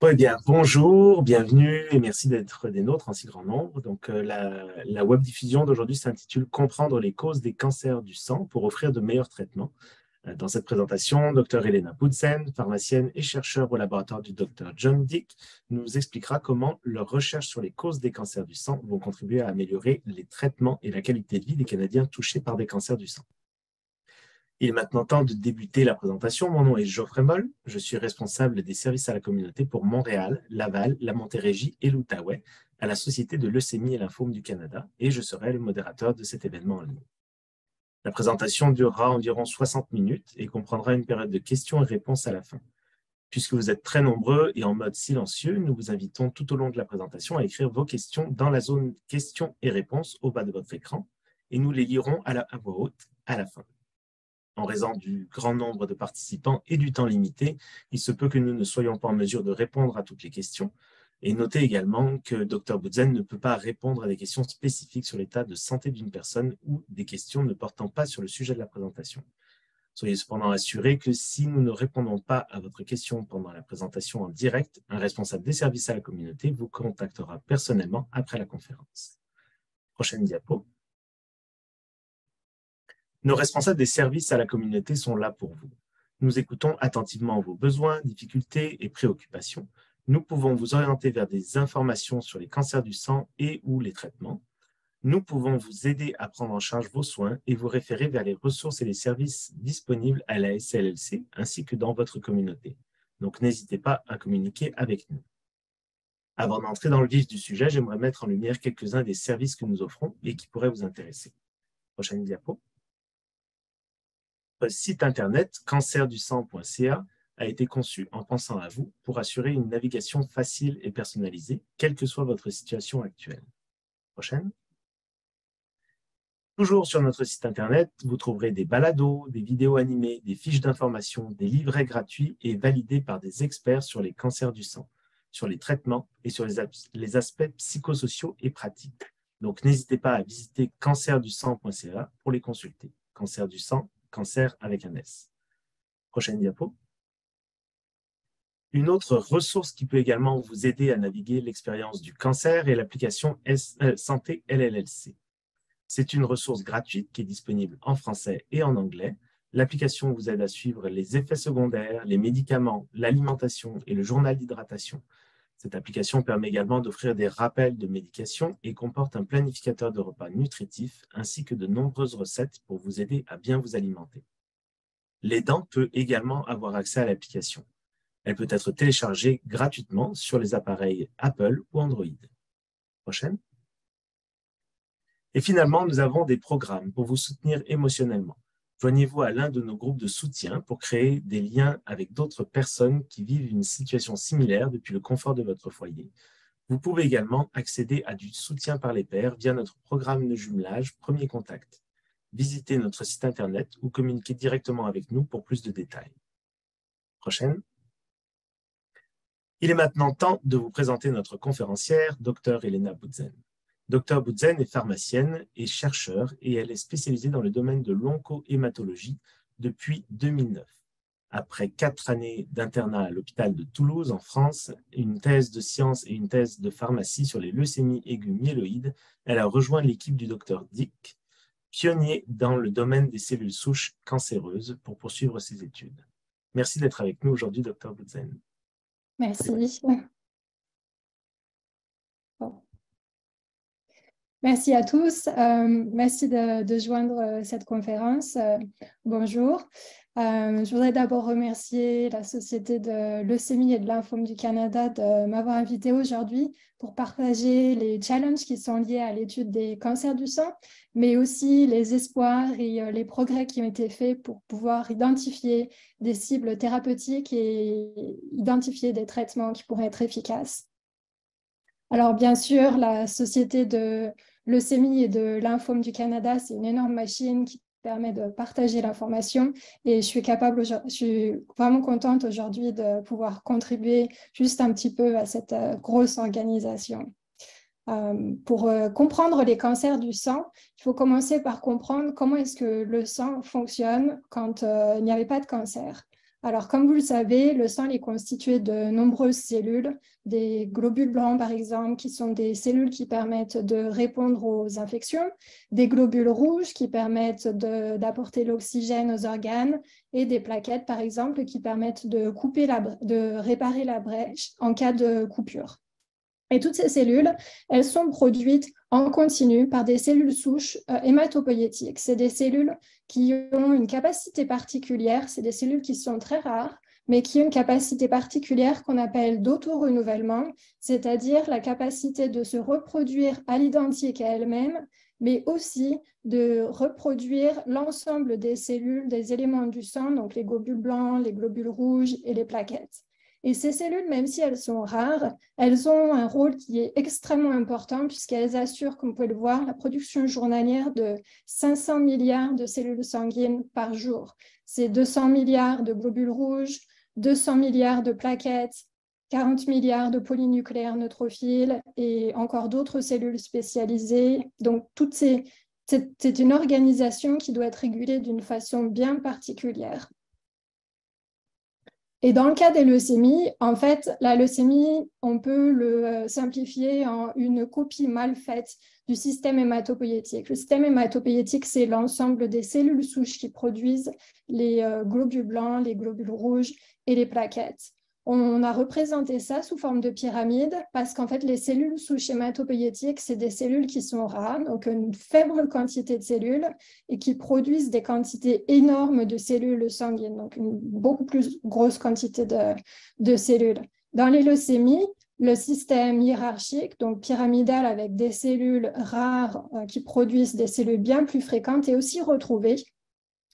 Eh bien, bonjour, bienvenue et merci d'être des nôtres en si grand nombre. Donc, la web diffusion d'aujourd'hui s'intitule Comprendre les causes des cancers du sang pour offrir de meilleurs traitements. Dans cette présentation, Dr Elena Boudzen, pharmacienne et chercheur au laboratoire du Dr John Dick, nous expliquera comment leurs recherches sur les causes des cancers du sang vont contribuer à améliorer les traitements et la qualité de vie des Canadiens touchés par des cancers du sang. Il est maintenant temps de débuter la présentation. Mon nom est Geoffrey Moll. Je suis responsable des services à la communauté pour Montréal, Laval, la Montérégie et l'Outaouais à la Société de leucémie et lymphome du Canada et je serai le modérateur de cet événement en ligne. La présentation durera environ 60 minutes et comprendra une période de questions et réponses à la fin. Puisque vous êtes très nombreux et en mode silencieux, nous vous invitons tout au long de la présentation à écrire vos questions dans la zone questions et réponses au bas de votre écran et nous les lirons à voix haute à la fin. En raison du grand nombre de participants et du temps limité, il se peut que nous ne soyons pas en mesure de répondre à toutes les questions. Et notez également que Dr Boudzen ne peut pas répondre à des questions spécifiques sur l'état de santé d'une personne ou des questions ne portant pas sur le sujet de la présentation. Soyez cependant assurés que si nous ne répondons pas à votre question pendant la présentation en direct, un responsable des services à la communauté vous contactera personnellement après la conférence. Prochaine diapo. Nos responsables des services à la communauté sont là pour vous. Nous écoutons attentivement vos besoins, difficultés et préoccupations. Nous pouvons vous orienter vers des informations sur les cancers du sang et ou les traitements. Nous pouvons vous aider à prendre en charge vos soins et vous référer vers les ressources et les services disponibles à la SLLC ainsi que dans votre communauté. Donc, n'hésitez pas à communiquer avec nous. Avant d'entrer dans le vif du sujet, j'aimerais mettre en lumière quelques-uns des services que nous offrons et qui pourraient vous intéresser. Prochaine diapo. Notre site internet cancerdusang.ca a été conçu en pensant à vous pour assurer une navigation facile et personnalisée, quelle que soit votre situation actuelle. Prochaine. Toujours sur notre site internet, vous trouverez des balados, des vidéos animées, des fiches d'information, des livrets gratuits et validés par des experts sur les cancers du sang, sur les traitements et sur les aspects psychosociaux et pratiques. Donc, n'hésitez pas à visiter cancerdusang.ca pour les consulter. Cancer du sang, cancer avec un S. Prochaine diapo. Une autre ressource qui peut également vous aider à naviguer l'expérience du cancer est l'application Santé LLLC. C'est une ressource gratuite qui est disponible en français et en anglais. L'application vous aide à suivre les effets secondaires, les médicaments, l'alimentation et le journal d'hydratation. Cette application permet également d'offrir des rappels de médication et comporte un planificateur de repas nutritifs ainsi que de nombreuses recettes pour vous aider à bien vous alimenter. L'aidant peut également avoir accès à l'application. Elle peut être téléchargée gratuitement sur les appareils Apple ou Android. Prochaine. Et finalement, nous avons des programmes pour vous soutenir émotionnellement. Joignez-vous à l'un de nos groupes de soutien pour créer des liens avec d'autres personnes qui vivent une situation similaire depuis le confort de votre foyer. Vous pouvez également accéder à du soutien par les pairs via notre programme de jumelage Premier Contact. Visitez notre site internet ou communiquez directement avec nous pour plus de détails. Prochaine. Il est maintenant temps de vous présenter notre conférencière, Dr Elena Boudzen. Dr Boudzen est pharmacienne et chercheure et elle est spécialisée dans le domaine de l'oncohématologie depuis 2009. Après 4 années d'internat à l'hôpital de Toulouse en France, une thèse de sciences et une thèse de pharmacie sur les leucémies aiguës myéloïdes, elle a rejoint l'équipe du Dr Dick, pionnier dans le domaine des cellules souches cancéreuses pour poursuivre ses études. Merci d'être avec nous aujourd'hui, Dr Boudzen. Merci. Bon. Merci à tous. Merci de joindre cette conférence. Bonjour. Je voudrais d'abord remercier la Société de leucémie et de lymphome du Canada de m'avoir invité aujourd'hui pour partager les challenges qui sont liés à l'étude des cancers du sang, mais aussi les espoirs et les progrès qui ont été faits pour pouvoir identifier des cibles thérapeutiques et identifier des traitements qui pourraient être efficaces. Alors bien sûr, la Société de leucémie et de lymphome du Canada, c'est une énorme machine qui permet de partager l'information et je suis vraiment contente aujourd'hui de pouvoir contribuer juste un petit peu à cette grosse organisation. Pour comprendre les cancers du sang, il faut commencer par comprendre comment est-ce que le sang fonctionne quand il n'y avait pas de cancer. Alors, comme vous le savez, le sang est constitué de nombreuses cellules, des globules blancs, par exemple, qui sont des cellules qui permettent de répondre aux infections, des globules rouges qui permettent d'apporter l'oxygène aux organes, et des plaquettes, par exemple, qui permettent de réparer la brèche en cas de coupure. Et toutes ces cellules, elles sont produites en continu par des cellules souches hématopoïétiques. C'est des cellules qui ont une capacité particulière, c'est des cellules qui sont très rares, mais qui ont une capacité particulière qu'on appelle d'auto-renouvellement, c'est-à-dire la capacité de se reproduire à l'identique à elles-mêmes, mais aussi de reproduire l'ensemble des cellules, des éléments du sang, donc les globules blancs, les globules rouges et les plaquettes. Et ces cellules, même si elles sont rares, elles ont un rôle qui est extrêmement important puisqu'elles assurent, comme vous pouvez le voir, la production journalière de 500 milliards de cellules sanguines par jour. C'est 200 milliards de globules rouges, 200 milliards de plaquettes, 40 milliards de polynucléaires neutrophiles et encore d'autres cellules spécialisées. Donc, c'est une organisation qui doit être régulée d'une façon bien particulière. Et dans le cas des leucémies, en fait, la leucémie, on peut le simplifier en une copie mal faite du système hématopoïétique. Le système hématopoïétique, c'est l'ensemble des cellules souches qui produisent les globules blancs, les globules rouges et les plaquettes. On a représenté ça sous forme de pyramide parce qu'en fait, les cellules souches hématopoïétiques, c'est des cellules qui sont rares, donc une faible quantité de cellules et qui produisent des quantités énormes de cellules sanguines, donc une beaucoup plus grosse quantité de cellules. Dans les leucémies, le système hiérarchique, donc pyramidal avec des cellules rares qui produisent des cellules bien plus fréquentes, est aussi retrouvé.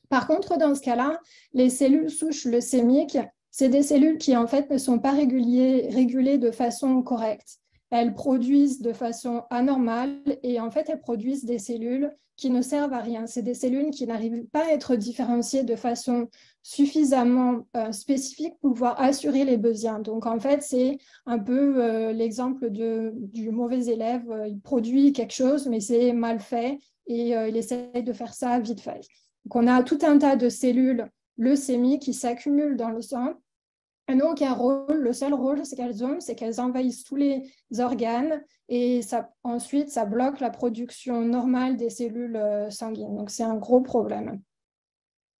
Par contre, dans ce cas-là, les cellules souches leucémiques, c'est des cellules qui, en fait, ne sont pas régulées de façon correcte. Elles produisent de façon anormale et, en fait, elles produisent des cellules qui ne servent à rien. C'est des cellules qui n'arrivent pas à être différenciées de façon suffisamment spécifique pour pouvoir assurer les besoins. Donc, en fait, c'est un peu l'exemple du mauvais élève. Il produit quelque chose, mais c'est mal fait et il essaie de faire ça vite fait. Donc, on a tout un tas de cellules leucémies qui s'accumulent dans le sang. Elles n'ont aucun rôle. Le seul rôle c'est qu'elles envahissent tous les organes et ensuite, ça bloque la production normale des cellules sanguines. Donc, c'est un gros problème.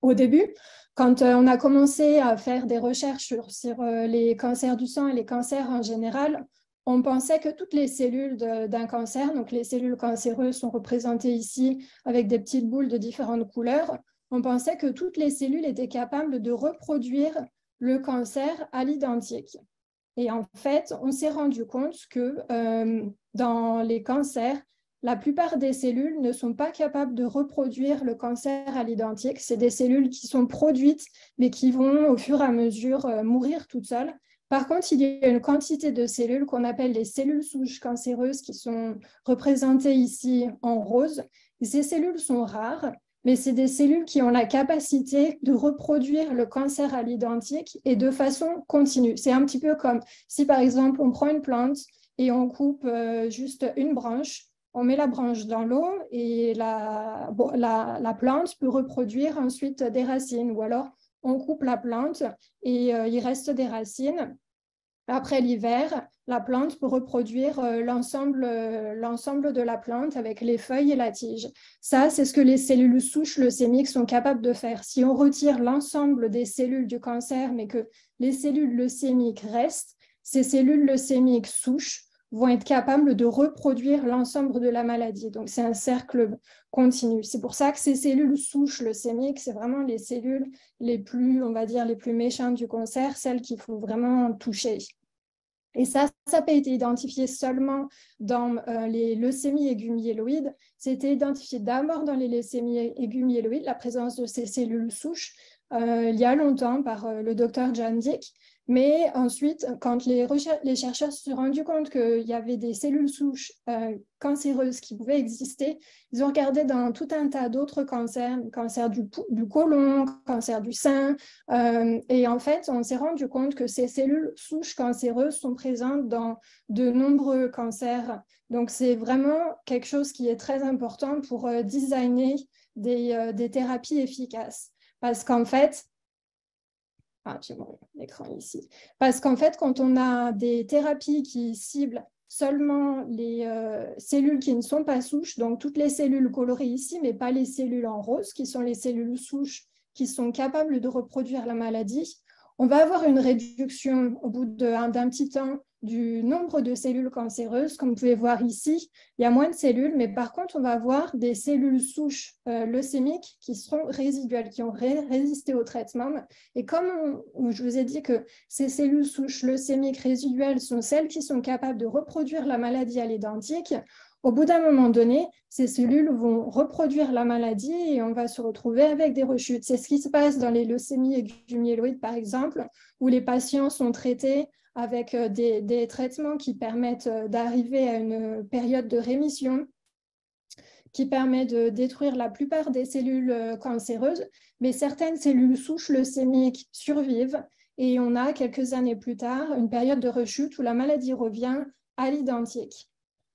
Au début, quand on a commencé à faire des recherches sur les cancers du sang et les cancers en général, on pensait que toutes les cellules d'un cancer, donc les cellules cancéreuses sont représentées ici avec des petites boules de différentes couleurs, on pensait que toutes les cellules étaient capables de reproduire le cancer à l'identique. Et en fait, on s'est rendu compte que dans les cancers, la plupart des cellules ne sont pas capables de reproduire le cancer à l'identique. C'est des cellules qui sont produites, mais qui vont au fur et à mesure mourir toutes seules. Par contre, il y a une quantité de cellules qu'on appelle les cellules souches cancéreuses qui sont représentées ici en rose. Et ces cellules sont rares, mais c'est des cellules qui ont la capacité de reproduire le cancer à l'identique et de façon continue. C'est un petit peu comme si, par exemple, on prend une plante et on coupe juste une branche, on met la branche dans l'eau et la plante peut reproduire ensuite des racines. Ou alors, on coupe la plante et il reste des racines. Après l'hiver, la plante peut reproduire l'ensemble de la plante avec les feuilles et la tige. Ça, c'est ce que les cellules souches leucémiques sont capables de faire. Si on retire l'ensemble des cellules du cancer, mais que les cellules leucémiques restent, ces cellules leucémiques souches vont être capables de reproduire l'ensemble de la maladie. Donc, c'est un cercle continu. C'est pour ça que ces cellules souches leucémiques, c'est vraiment les cellules les plus, on va dire, les plus méchantes du cancer, celles qu'il faut vraiment toucher. Et ça n'a pas été identifié seulement dans les leucémies aiguës myéloïdes, c'était identifié d'abord dans les leucémies aiguës myéloïdes, la présence de ces cellules souches, il y a longtemps par le docteur John Dick. Mais ensuite, quand les chercheurs se sont rendus compte qu'il y avait des cellules souches cancéreuses qui pouvaient exister, ils ont regardé dans tout un tas d'autres cancers, cancer du côlon, cancer du sein, et en fait, on s'est rendu compte que ces cellules souches cancéreuses sont présentes dans de nombreux cancers. Donc, c'est vraiment quelque chose qui est très important pour designer des thérapies efficaces. Parce qu'en fait, Ah, j'ai mon écran ici. Parce qu'en fait, quand on a des thérapies qui ciblent seulement les cellules qui ne sont pas souches, donc toutes les cellules colorées ici, mais pas les cellules en rose, qui sont les cellules souches qui sont capables de reproduire la maladie, on va avoir une réduction au bout d'un petit temps du nombre de cellules cancéreuses. Comme vous pouvez voir ici, il y a moins de cellules, mais par contre, on va avoir des cellules souches leucémiques qui seront résiduelles, qui ont résisté au traitement. Et comme je vous ai dit que ces cellules souches leucémiques résiduelles sont celles qui sont capables de reproduire la maladie à l'identique, au bout d'un moment donné, ces cellules vont reproduire la maladie et on va se retrouver avec des rechutes. C'est ce qui se passe dans les leucémies aiguës du myéloïde, par exemple, où les patients sont traités avec des traitements qui permettent d'arriver à une période de rémission qui permet de détruire la plupart des cellules cancéreuses, mais certaines cellules souches leucémiques survivent et on a quelques années plus tard une période de rechute où la maladie revient à l'identique.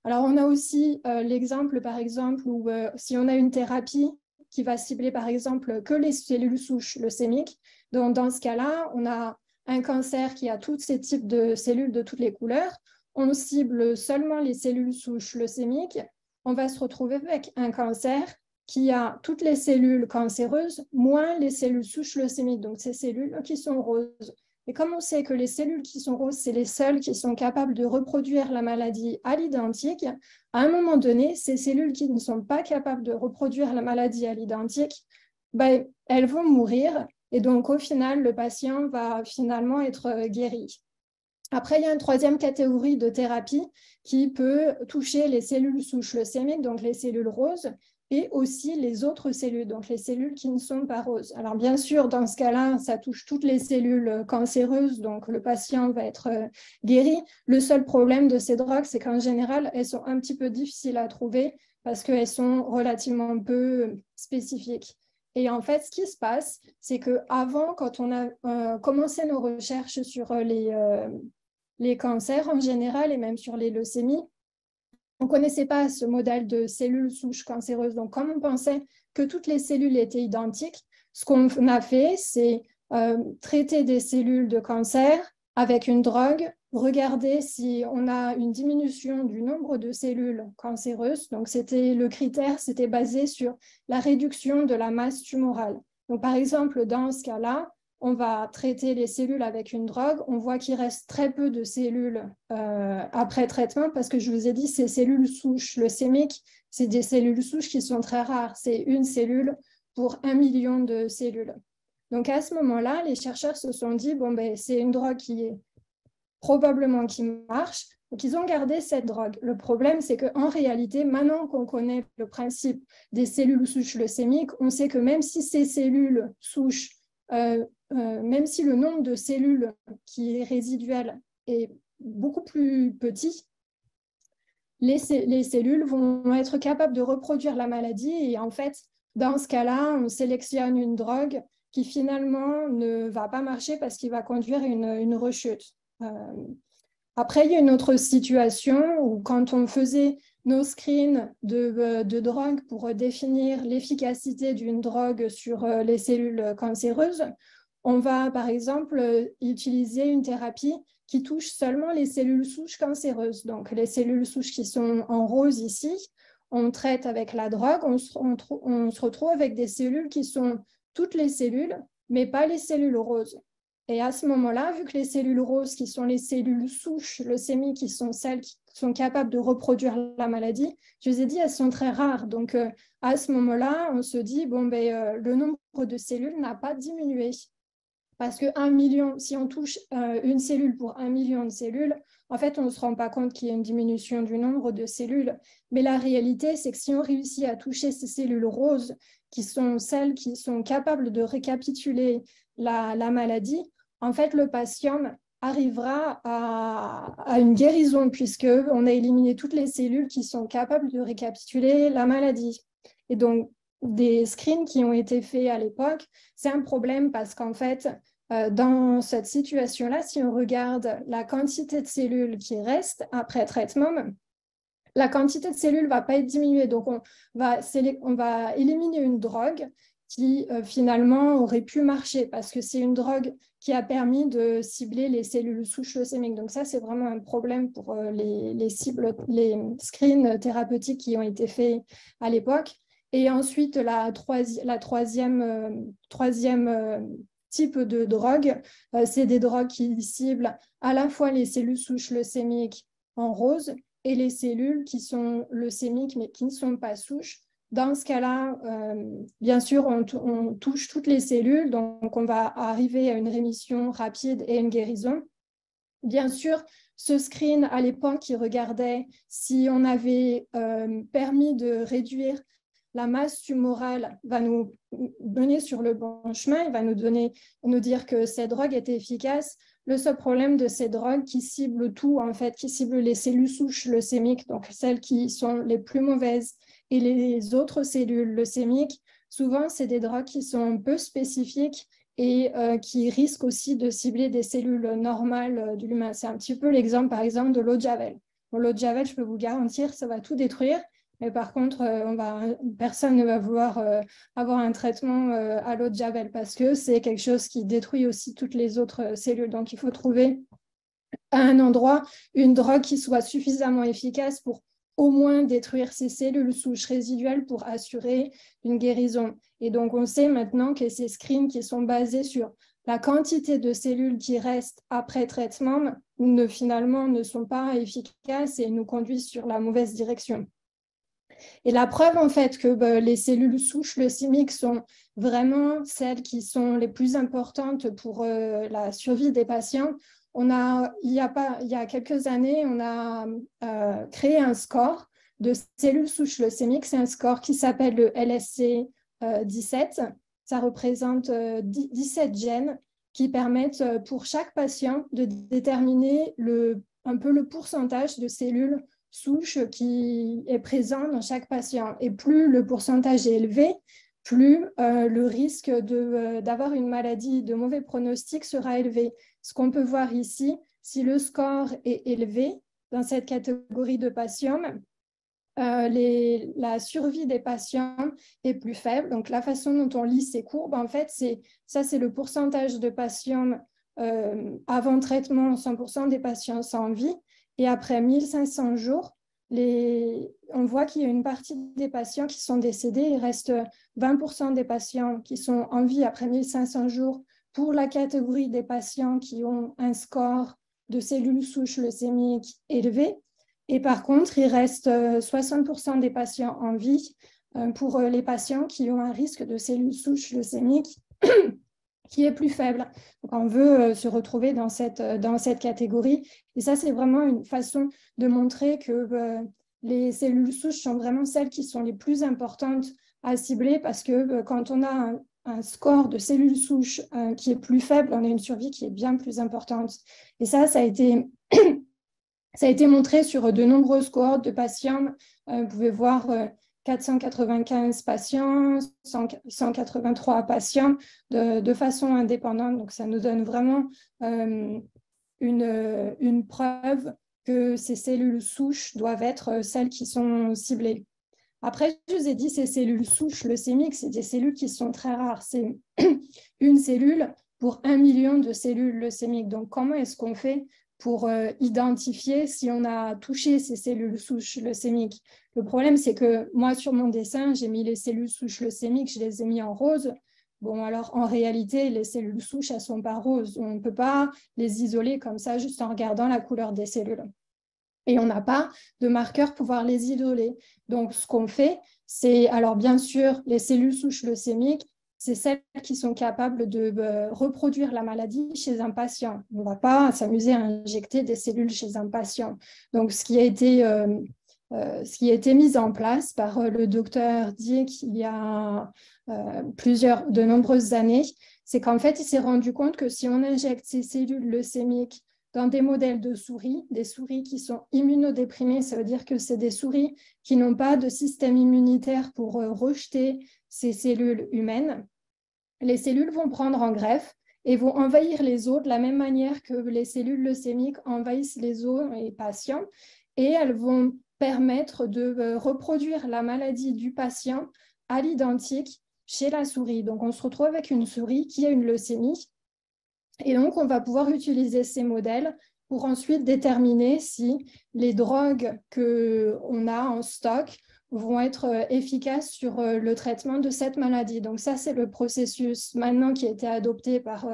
Alors, on a aussi l'exemple, par exemple, où si on a une thérapie qui va cibler, par exemple, que les cellules souches leucémiques, donc dans ce cas-là, on a un cancer qui a tous ces types de cellules de toutes les couleurs, on cible seulement les cellules souches leucémiques, on va se retrouver avec un cancer qui a toutes les cellules cancéreuses, moins les cellules souches leucémiques, donc ces cellules qui sont roses. Et comme on sait que les cellules qui sont roses, c'est les seules qui sont capables de reproduire la maladie à l'identique, à un moment donné, ces cellules qui ne sont pas capables de reproduire la maladie à l'identique, ben, elles vont mourir. Et donc, au final, le patient va finalement être guéri. Après, il y a une troisième catégorie de thérapie qui peut toucher les cellules souches leucémiques, donc les cellules roses, et aussi les autres cellules, donc les cellules qui ne sont pas roses. Alors bien sûr, dans ce cas-là, ça touche toutes les cellules cancéreuses, donc le patient va être guéri. Le seul problème de ces drogues, c'est qu'en général, elles sont un petit peu difficiles à trouver parce qu'elles sont relativement peu spécifiques. Et en fait, ce qui se passe, c'est qu'avant, quand on a commencé nos recherches sur les cancers en général et même sur les leucémies, on ne connaissait pas ce modèle de cellules souches cancéreuses. Donc, comme on pensait que toutes les cellules étaient identiques, ce qu'on a fait, c'est traiter des cellules de cancer avec une drogue, regarder si on a une diminution du nombre de cellules cancéreuses. Donc, le critère, c'était basé sur la réduction de la masse tumorale. Donc, par exemple, dans ce cas-là, on va traiter les cellules avec une drogue, on voit qu'il reste très peu de cellules après traitement parce que je vous ai dit, ces cellules souches leucémiques, c'est des cellules souches qui sont très rares. C'est une cellule pour 1 million de cellules. Donc à ce moment-là, les chercheurs se sont dit, bon, ben, c'est une drogue qui marche. Donc ils ont gardé cette drogue. Le problème, c'est qu'en réalité, maintenant qu'on connaît le principe des cellules souches leucémiques, on sait que même si ces cellules souches même si le nombre de cellules qui est résiduel est beaucoup plus petit, les cellules vont être capables de reproduire la maladie et en fait, dans ce cas-là, on sélectionne une drogue qui finalement ne va pas marcher parce qu'il va conduire une rechute. Après, il y a une autre situation où quand on faisait nos screens de drogue pour définir l'efficacité d'une drogue sur les cellules cancéreuses, on va, par exemple, utiliser une thérapie qui touche seulement les cellules souches cancéreuses. Donc, les cellules souches qui sont en rose ici, on traite avec la drogue, on se retrouve avec des cellules qui sont toutes les cellules, mais pas les cellules roses. Et à ce moment-là, vu que les cellules roses, qui sont les cellules souches leucémiques, qui sont celles qui sont capables de reproduire la maladie, je vous ai dit, elles sont très rares. Donc, à ce moment-là, on se dit, bon, ben, le nombre de cellules n'a pas diminué. Parce que 1 million, si on touche une cellule pour 1 million de cellules, en fait, on ne se rend pas compte qu'il y a une diminution du nombre de cellules. Mais la réalité, c'est que si on réussit à toucher ces cellules roses, qui sont celles qui sont capables de récapituler la maladie, en fait, le patient arrivera à une guérison puisqu'on a éliminé toutes les cellules qui sont capables de récapituler la maladie. Et donc, des screens qui ont été faits à l'époque, c'est un problème parce qu'en fait, dans cette situation-là, si on regarde la quantité de cellules qui restent après traitement, la quantité de cellules ne va pas être diminuée. Donc, on va éliminer une drogue qui finalement aurait pu marcher parce que c'est une drogue qui a permis de cibler les cellules souches leucémiques. Donc ça, c'est vraiment un problème pour les screens thérapeutiques qui ont été faits à l'époque. Et ensuite, troisième type de drogue, c'est des drogues qui ciblent à la fois les cellules souches leucémiques en rose et les cellules qui sont leucémiques mais qui ne sont pas souches. Dans ce cas-là, bien sûr, on touche toutes les cellules, donc on va arriver à une rémission rapide et une guérison. Bien sûr, ce screen à l'époque, il regardait si on avait permis de réduire la masse tumorale, va nous mener sur le bon chemin, il va nous dire que cette drogue était efficace. Le seul problème de ces drogues qui ciblent tout, en fait, qui ciblent les cellules souches leucémiques, donc celles qui sont les plus mauvaises, et les autres cellules leucémiques, souvent, c'est des drogues qui sont peu spécifiques et qui risquent aussi de cibler des cellules normales de l'humain. C'est un petit peu l'exemple, par exemple, de l'eau de Javel. Bon, l'eau de Javel, je peux vous garantir, ça va tout détruire. Mais par contre, personne ne va vouloir avoir un traitement à l'eau de Javel parce que c'est quelque chose qui détruit aussi toutes les autres cellules. Donc, il faut trouver à un endroit une drogue qui soit suffisamment efficace pour au moins détruire ces cellules souches résiduelles pour assurer une guérison. Et donc, on sait maintenant que ces screens qui sont basés sur la quantité de cellules qui restent après traitement finalement ne sont pas efficaces et nous conduisent sur la mauvaise direction. Et la preuve, en fait, que les cellules souches leucémiques sont vraiment celles qui sont les plus importantes pour la survie des patients, il y a quelques années, on a créé un score de cellules souches leucémiques. C'est un score qui s'appelle le LSC 17. Ça représente 17 gènes qui permettent pour chaque patient de déterminer un peu le pourcentage de cellules souches qui est présent dans chaque patient. Et plus le pourcentage est élevé, plus le risque d'avoir une maladie de mauvais pronostic sera élevé. Ce qu'on peut voir ici, si le score est élevé dans cette catégorie de patients, la survie des patients est plus faible. Donc, la façon dont on lit ces courbes, en fait, c'est le pourcentage de patients avant traitement, 100% des patients sans vie. Et après 1500 jours, on voit qu'il y a une partie des patients qui sont décédés. Il reste 20% des patients qui sont en vie après 1500 jours pour la catégorie des patients qui ont un score de cellules souches leucémiques élevé. Et par contre, il reste 60% des patients en vie pour les patients qui ont un risque de cellules souches leucémiques qui est plus faible. Donc, on veut se retrouver dans cette catégorie. Et ça, c'est vraiment une façon de montrer que les cellules souches sont vraiment celles qui sont les plus importantes à cibler parce que quand on a un score de cellules souches qui est plus faible, on a une survie qui est bien plus importante. Et ça a été montré sur de nombreuses cohortes de patients. Vous pouvez voir 495 patients, 183 patients de façon indépendante. Donc, ça nous donne vraiment une preuve que ces cellules souches doivent être celles qui sont ciblées. Après, je vous ai dit, ces cellules souches leucémiques, c'est des cellules qui sont très rares. C'est une cellule pour 1 million de cellules leucémiques. Donc, comment est-ce qu'on fait pour identifier si on a touché ces cellules souches leucémiques? Le problème, c'est que moi, sur mon dessin, j'ai mis les cellules souches leucémiques, je les ai mis en rose. Bon, alors, en réalité, les cellules souches, elles ne sont pas roses. On ne peut pas les isoler comme ça, juste en regardant la couleur des cellules. Et on n'a pas de marqueur pour pouvoir les isoler. Donc, ce qu'on fait, c'est, alors bien sûr, les cellules souches leucémiques, c'est celles qui sont capables de reproduire la maladie chez un patient. On ne va pas s'amuser à injecter des cellules chez un patient. Donc, ce qui a été mis en place par le docteur Dieck il y a de nombreuses années, c'est qu'en fait, il s'est rendu compte que si on injecte ces cellules leucémiques dans des modèles de souris, des souris qui sont immunodéprimées, ça veut dire que c'est des souris qui n'ont pas de système immunitaire pour rejeter ces cellules humaines. Les cellules vont prendre en greffe et vont envahir les os de la même manière que les cellules leucémiques envahissent les os des patients, et elles vont permettre de reproduire la maladie du patient à l'identique chez la souris. Donc, on se retrouve avec une souris qui a une leucémie. Et donc, on va pouvoir utiliser ces modèles pour ensuite déterminer si les drogues qu'on a en stock vont être efficaces sur le traitement de cette maladie. Donc ça, c'est le processus maintenant qui a été adopté par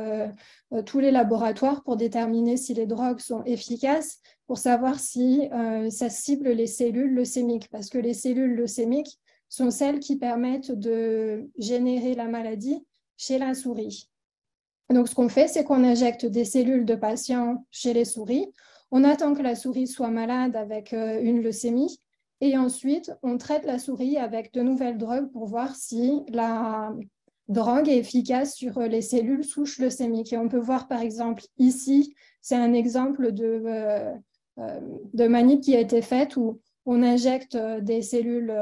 tous les laboratoires pour déterminer si les drogues sont efficaces, pour savoir si ça cible les cellules leucémiques, parce que les cellules leucémiques sont celles qui permettent de générer la maladie chez la souris. Donc, ce qu'on fait, c'est qu'on injecte des cellules de patients chez les souris. On attend que la souris soit malade avec une leucémie. Et ensuite, on traite la souris avec de nouvelles drogues pour voir si la drogue est efficace sur les cellules souches leucémiques. Et on peut voir, par exemple, ici, c'est un exemple de manip qui a été faite où on injecte des cellules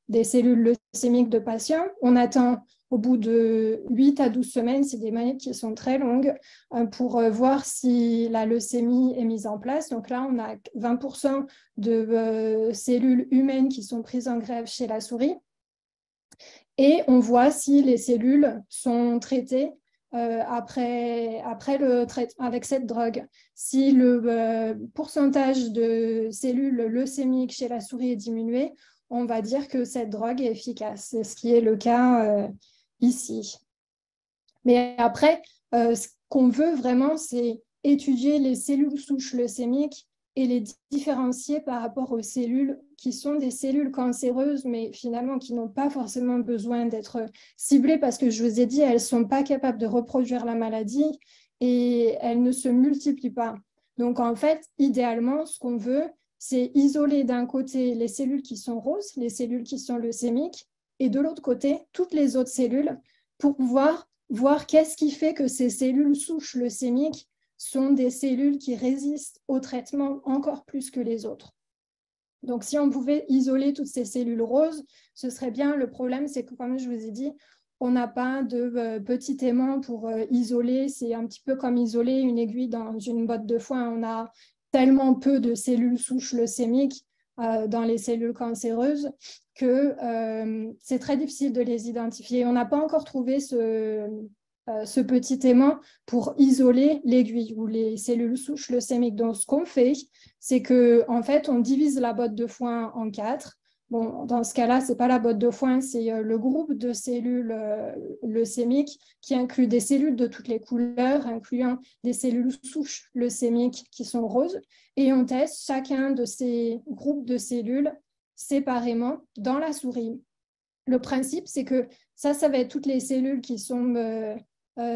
leucémiques de patients. On attend au bout de 8 à 12 semaines, c'est des manips qui sont très longues, pour voir si la leucémie est mise en place. Donc là, on a 20% de cellules humaines qui sont prises en greffe chez la souris. Et on voit si les cellules sont traitées après le traitement avec cette drogue. Si le pourcentage de cellules leucémiques chez la souris est diminué, on va dire que cette drogue est efficace. C'est ce qui est le cas ici. Mais après, ce qu'on veut vraiment, c'est étudier les cellules souches leucémiques et les différencier par rapport aux cellules qui sont des cellules cancéreuses, mais finalement qui n'ont pas forcément besoin d'être ciblées parce que je vous ai dit, elles ne sont pas capables de reproduire la maladie et elles ne se multiplient pas. Donc en fait, idéalement, ce qu'on veut, c'est isoler d'un côté les cellules qui sont roses, les cellules qui sont leucémiques, et de l'autre côté, toutes les autres cellules pour pouvoir voir qu'est-ce qui fait que ces cellules souches leucémiques sont des cellules qui résistent au traitement encore plus que les autres. Donc, si on pouvait isoler toutes ces cellules roses, ce serait bien. Le problème, c'est que, comme je vous ai dit, on n'a pas de petit aimant pour isoler. C'est un petit peu comme isoler une aiguille dans une botte de foin. On a tellement peu de cellules souches leucémiques dans les cellules cancéreuses que c'est très difficile de les identifier. On n'a pas encore trouvé ce petit aimant pour isoler l'aiguille ou les cellules souches leucémiques. Donc, ce qu'on fait, c'est qu'en fait, on divise la botte de foin en 4. Bon, dans ce cas-là, ce n'est pas la botte de foin, c'est le groupe de cellules leucémiques qui inclut des cellules de toutes les couleurs, incluant des cellules souches leucémiques qui sont roses. Et on teste chacun de ces groupes de cellules séparément dans la souris. Le principe, c'est que ça va être toutes les cellules qui sont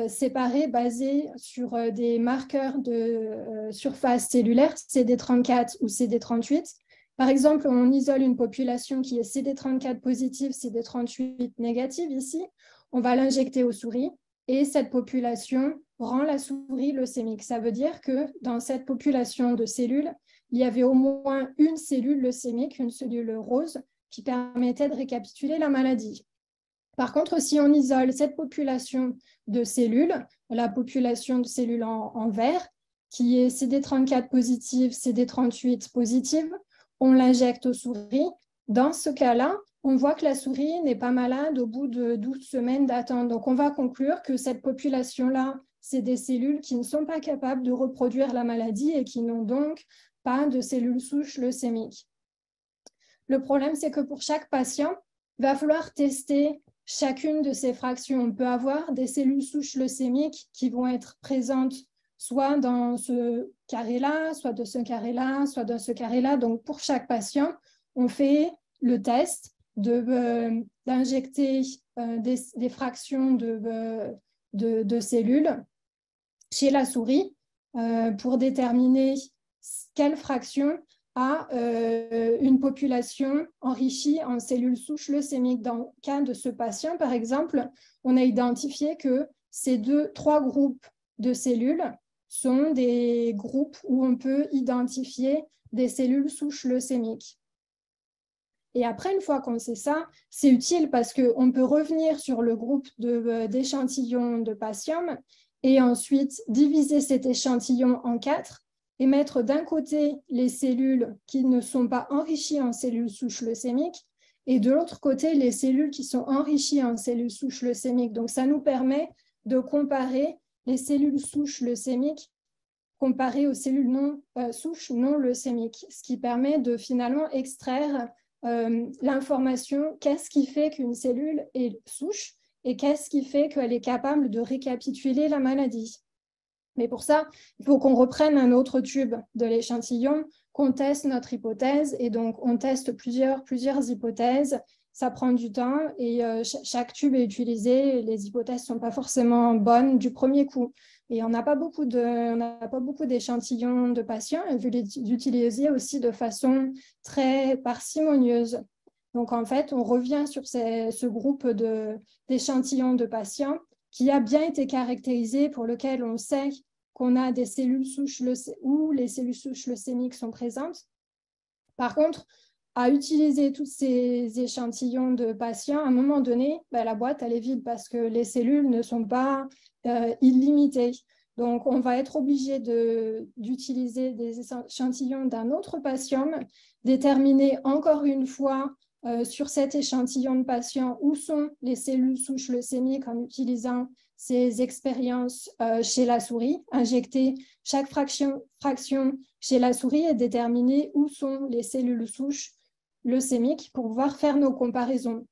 séparées, basées sur des marqueurs de surface cellulaire, CD34 ou CD38. Par exemple, on isole une population qui est CD34 positive, CD38 négative ici. On va l'injecter aux souris et cette population rend la souris leucémique. Ça veut dire que dans cette population de cellules, il y avait au moins une cellule leucémique, une cellule rose, qui permettait de récapituler la maladie. Par contre, si on isole cette population de cellules, la population de cellules en vert, qui est CD34 positive, CD38 positive, on l'injecte aux souris. Dans ce cas-là, on voit que la souris n'est pas malade au bout de 12 semaines d'attente. Donc, on va conclure que cette population-là, c'est des cellules qui ne sont pas capables de reproduire la maladie et qui n'ont donc pas de cellules souches leucémiques. Le problème, c'est que pour chaque patient, il va falloir tester chacune de ces fractions. On peut avoir des cellules souches leucémiques qui vont être présentes soit dans ce carré-là, soit de ce carré-là, soit dans ce carré-là. Donc, pour chaque patient, on fait le test d'injecter des fractions de cellules chez la souris pour déterminer quelle fraction a une population enrichie en cellules souches leucémiques. Dans le cas de ce patient, par exemple, on a identifié que ces trois groupes de cellules sont des groupes où on peut identifier des cellules souches leucémiques. Et après, une fois qu'on sait ça, c'est utile parce qu'on peut revenir sur le groupe d'échantillons de patients et ensuite diviser cet échantillon en 4 et mettre d'un côté les cellules qui ne sont pas enrichies en cellules souches leucémiques et de l'autre côté, les cellules qui sont enrichies en cellules souches leucémiques. Donc, ça nous permet de comparer les cellules souches leucémiques comparées aux cellules souches non leucémiques, ce qui permet de finalement extraire l'information, qu'est-ce qui fait qu'une cellule est souche et qu'est-ce qui fait qu'elle est capable de récapituler la maladie. Mais pour ça, il faut qu'on reprenne un autre tube de l'échantillon, qu'on teste notre hypothèse, et donc on teste plusieurs hypothèses. Ça prend du temps et chaque tube est utilisé. Les hypothèses ne sont pas forcément bonnes du premier coup. Et on n'a pas beaucoup d'échantillons de patients, et vu l'utiliser aussi de façon très parcimonieuse. Donc, en fait, on revient sur ce groupe d'échantillons de patients qui a bien été caractérisé, pour lequel on sait qu'on a des cellules souches où les cellules souches leucémiques sont présentes. Par contre, à utiliser tous ces échantillons de patients, à un moment donné, la boîte, elle est vide parce que les cellules ne sont pas illimitées. Donc, on va être obligé d'utiliser des échantillons d'un autre patient, déterminer encore une fois sur cet échantillon de patients où sont les cellules souches leucémiques en utilisant ces expériences chez la souris, injecter chaque fraction chez la souris et déterminer où sont les cellules souches leucémiques pour pouvoir faire nos comparaisons.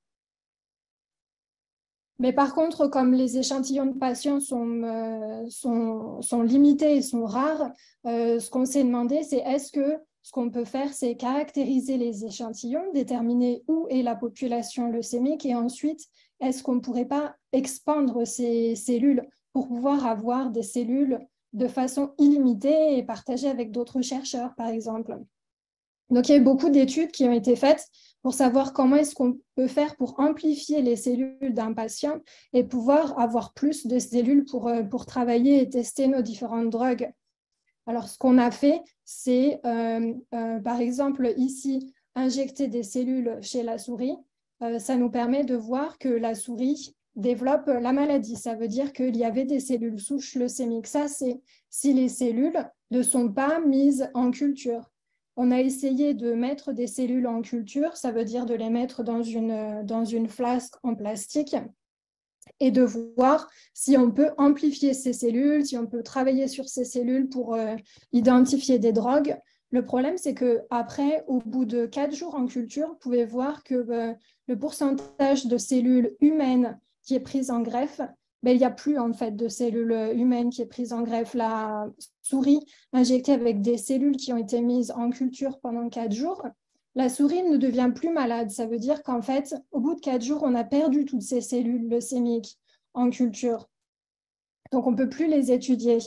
Mais par contre, comme les échantillons de patients sont limités et sont rares, ce qu'on s'est demandé, c'est est-ce que ce qu'on peut faire, c'est caractériser les échantillons, déterminer où est la population leucémique, et ensuite, est-ce qu'on ne pourrait pas expandre ces cellules pour pouvoir avoir des cellules de façon illimitée et partager avec d'autres chercheurs, par exemple. Donc, il y a eu beaucoup d'études qui ont été faites pour savoir comment est-ce qu'on peut faire pour amplifier les cellules d'un patient et pouvoir avoir plus de cellules pour travailler et tester nos différentes drogues. Alors, ce qu'on a fait, c'est, par exemple, ici, injecter des cellules chez la souris. Ça nous permet de voir que la souris développe la maladie. Ça veut dire qu'il y avait des cellules souches leucémiques. Ça, c'est si les cellules ne sont pas mises en culture. On a essayé de mettre des cellules en culture, ça veut dire de les mettre dans une flasque en plastique, et de voir si on peut amplifier ces cellules, si on peut travailler sur ces cellules pour identifier des drogues. Le problème, c'est qu'après, au bout de 4 jours en culture, vous pouvez voir que le pourcentage de cellules humaines qui est prise en greffe, il n'y a plus en fait de cellules humaines qui est prise en greffe. La souris injectée avec des cellules qui ont été mises en culture pendant 4 jours, la souris ne devient plus malade. Ça veut dire qu'en fait, au bout de 4 jours, on a perdu toutes ces cellules leucémiques en culture. Donc, on ne peut plus les étudier.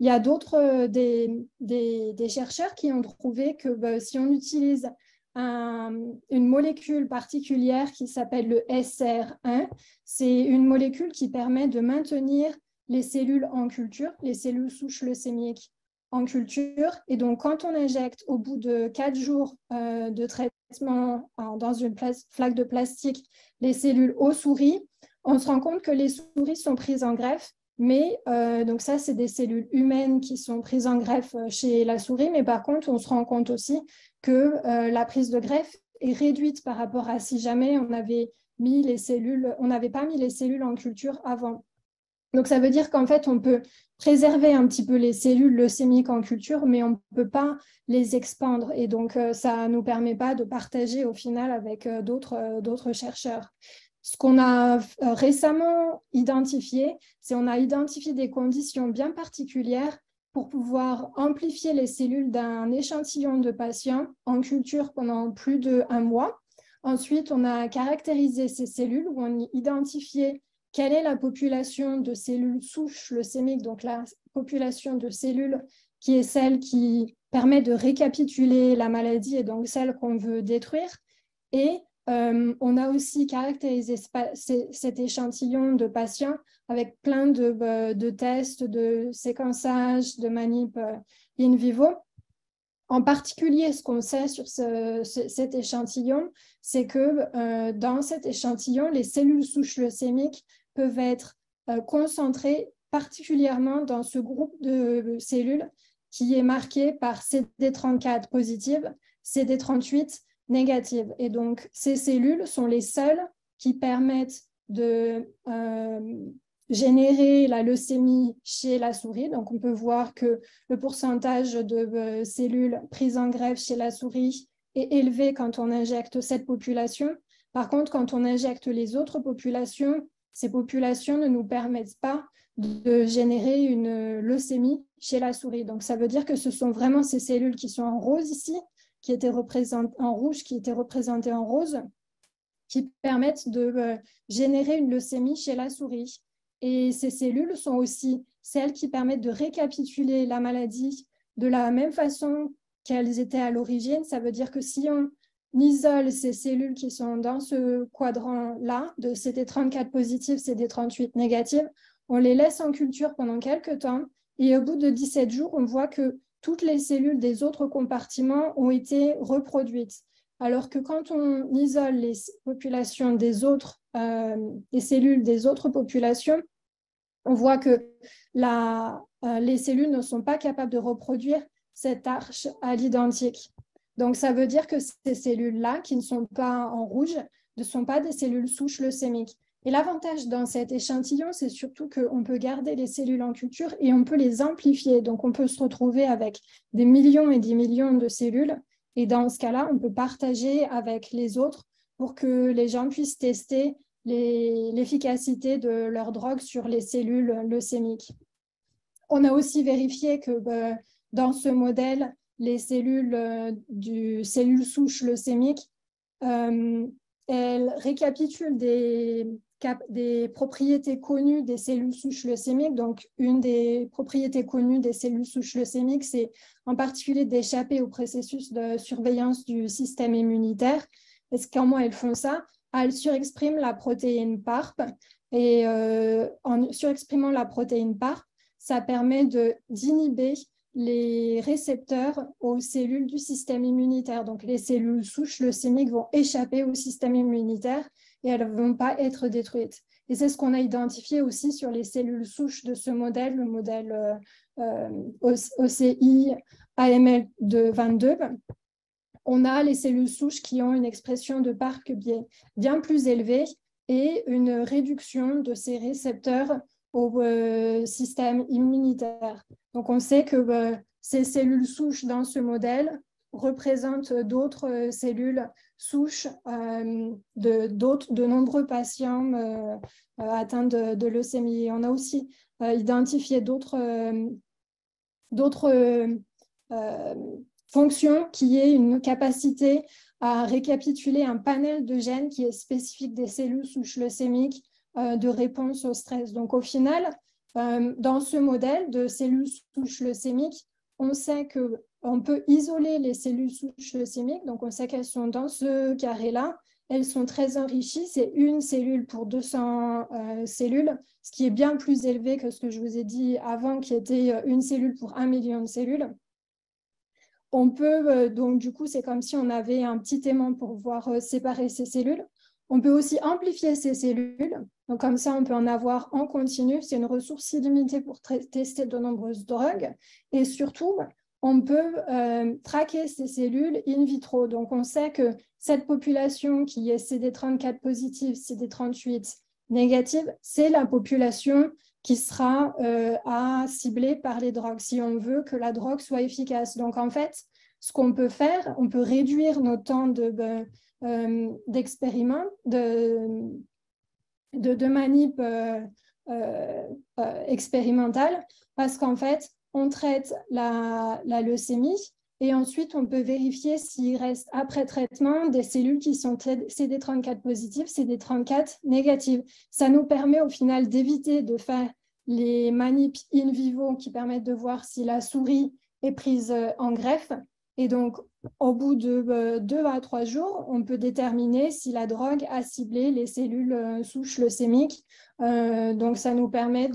Il y a d'autres, des chercheurs qui ont trouvé que si on utilise une molécule particulière qui s'appelle le SR1, c'est une molécule qui permet de maintenir les cellules en culture, les cellules souches leucémiques en culture. Et donc, quand on injecte au bout de 4 jours de traitement dans une flaque de plastique les cellules aux souris, on se rend compte que les souris sont prises en greffe. Mais donc ça, c'est des cellules humaines qui sont prises en greffe chez la souris. Mais par contre, on se rend compte aussi que la prise de greffe est réduite par rapport à si jamais on n'avait pas mis les cellules en culture avant. Donc, ça veut dire qu'en fait, on peut préserver un petit peu les cellules leucémiques en culture, mais on ne peut pas les expandre. Et donc, ça ne nous permet pas de partager au final avec d'autres chercheurs. Ce qu'on a récemment identifié, c'est qu'on a identifié des conditions bien particulières pour pouvoir amplifier les cellules d'un échantillon de patients en culture pendant plus d'1 mois. Ensuite, on a caractérisé ces cellules où on a identifié quelle est la population de cellules souches leucémiques, donc la population de cellules qui est celle qui permet de récapituler la maladie et donc celle qu'on veut détruire. Et on a aussi caractérisé cet échantillon de patients avec plein de tests, de séquençage, de manip in vivo. En particulier, ce qu'on sait sur cet échantillon, c'est que dans cet échantillon, les cellules souches leucémiques peuvent être concentrées particulièrement dans ce groupe de cellules qui est marqué par CD34 positive, CD38 négatives. Et donc, ces cellules sont les seules qui permettent de générer la leucémie chez la souris. Donc, on peut voir que le pourcentage de cellules prises en greffe chez la souris est élevé quand on injecte cette population. Par contre, quand on injecte les autres populations, ces populations ne nous permettent pas de générer une leucémie chez la souris. Donc, ça veut dire que ce sont vraiment ces cellules qui sont en rose ici, qui étaient représentées en rouge, qui étaient représentées en rose, qui permettent de générer une leucémie chez la souris. Et ces cellules sont aussi celles qui permettent de récapituler la maladie de la même façon qu'elles étaient à l'origine. Ça veut dire que si on isole ces cellules qui sont dans ce quadrant-là, de CD34 positif, CD38 négatif, on les laisse en culture pendant quelques temps et au bout de 17 jours, on voit que toutes les cellules des autres compartiments ont été reproduites. Alors que quand on isole les populations des autres, les cellules des autres populations, on voit que les cellules ne sont pas capables de reproduire cette arche à l'identique. Donc, ça veut dire que ces cellules-là, qui ne sont pas en rouge, ne sont pas des cellules souches leucémiques. Et l'avantage dans cet échantillon, c'est surtout qu'on peut garder les cellules en culture et on peut les amplifier. Donc, on peut se retrouver avec des millions et des millions de cellules. Et dans ce cas-là, on peut partager avec les autres pour que les gens puissent tester l'efficacité de leur drogue sur les cellules leucémiques. On a aussi vérifié que dans ce modèle, les cellules cellules souches leucémiques, elles récapitulent des propriétés connues des cellules souches leucémiques. Donc, une des propriétés connues des cellules souches leucémiques, c'est en particulier d'échapper au processus de surveillance du système immunitaire. Et comment elles font ça? Elles surexpriment la protéine PARP. Et en surexprimant la protéine PARP, ça permet d'inhiber les récepteurs aux cellules du système immunitaire. Donc, les cellules souches leucémiques vont échapper au système immunitaire et elles ne vont pas être détruites. Et c'est ce qu'on a identifié aussi sur les cellules souches de ce modèle, le modèle OCI AML de 22. On a les cellules souches qui ont une expression de PARP bien plus élevée et une réduction de ces récepteurs au système immunitaire. Donc, on sait que ces cellules souches dans ce modèle représentent d'autres cellules souches de nombreux patients atteints de leucémie. On a aussi identifié d'autres fonctions qui est une capacité à récapituler un panel de gènes qui est spécifique des cellules souches leucémiques de réponse au stress. Donc, au final, dans ce modèle de cellules souches leucémiques, on sait qu'on peut isoler les cellules souches leucémiques. Donc, on sait qu'elles sont dans ce carré-là. Elles sont très enrichies. C'est une cellule pour 200 cellules, ce qui est bien plus élevé que ce que je vous ai dit avant, qui était une cellule pour 1 million de cellules. On peut, donc du coup, c'est comme si on avait un petit aimant pour pouvoir séparer ces cellules. On peut aussi amplifier ces cellules. Donc, comme ça, on peut en avoir en continu. C'est une ressource illimitée pour tester de nombreuses drogues. Et surtout, on peut traquer ces cellules in vitro. Donc, on sait que cette population qui est CD34 positive, CD38 négative, c'est la population qui sera à cibler par les drogues, si on veut que la drogue soit efficace. Donc, en fait, ce qu'on peut faire, on peut réduire nos temps d'expériment, de manip expérimentale, parce qu'en fait, on traite la leucémie et ensuite, on peut vérifier s'il reste après traitement des cellules qui sont CD34 positives, CD34 négatives. Ça nous permet au final d'éviter de faire les manips in vivo qui permettent de voir si la souris est prise en greffe. Et donc, au bout de 2 à 3 jours, on peut déterminer si la drogue a ciblé les cellules souches leucémiques. Donc, ça nous permet